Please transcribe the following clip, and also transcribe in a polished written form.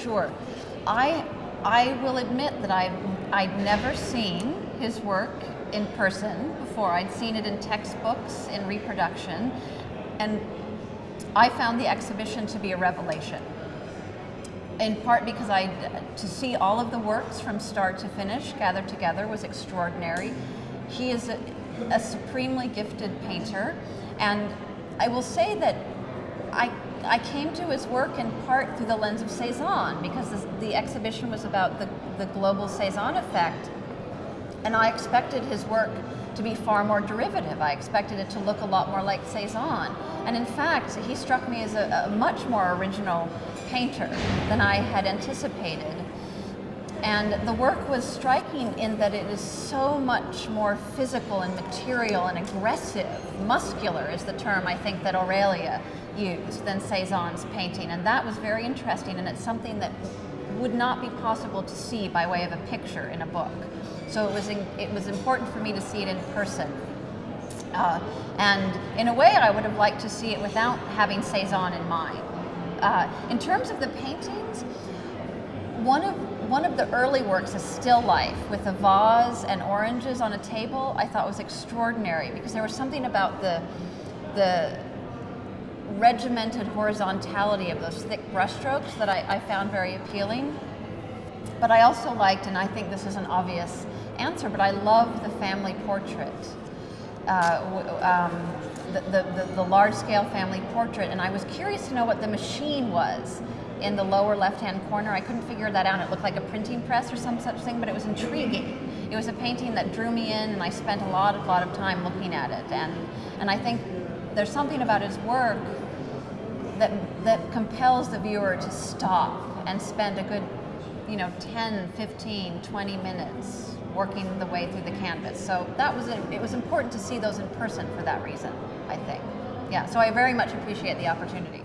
Sure. I will admit that I'd never seen his work in person before. I'd seen it in textbooks, in reproduction, and I found the exhibition to be a revelation. In part because to see all of the works from start to finish gathered together was extraordinary. He is a supremely gifted painter, and I will say that I came to his work in part through the lens of Cezanne, because the exhibition was about the global Cezanne effect, and I expected his work to be far more derivative. I expected it to look a lot more like Cezanne, and in fact, he struck me as a much more original painter than I had anticipated. And the work was striking in that it is so much more physical and material and aggressive. Muscular is the term I think that Aurelia used than Cezanne's painting, and that was very interesting, and it's something that would not be possible to see by way of a picture in a book. So it was important for me to see it in person. And in a way, I would have liked to see it without having Cezanne in mind. In terms of the paintings, one of the early works, a still life with a vase and oranges on a table, I thought was extraordinary, because there was something about the regimented horizontality of those thick brushstrokes that I found very appealing. But I also liked, and I think this is an obvious answer, but I love the family portrait, the large-scale family portrait, and I was curious to know what the machine was in the lower left-hand corner. I couldn't figure that out. It looked like a printing press or some such thing, but it was intriguing. It was a painting that drew me in, and I spent a lot of time looking at it. And I think there's something about his work that compels the viewer to stop and spend a good 10, 15, 20 minutes working the way through the canvas. So it was important to see those in person for that reason, I think. Yeah, so I very much appreciate the opportunity.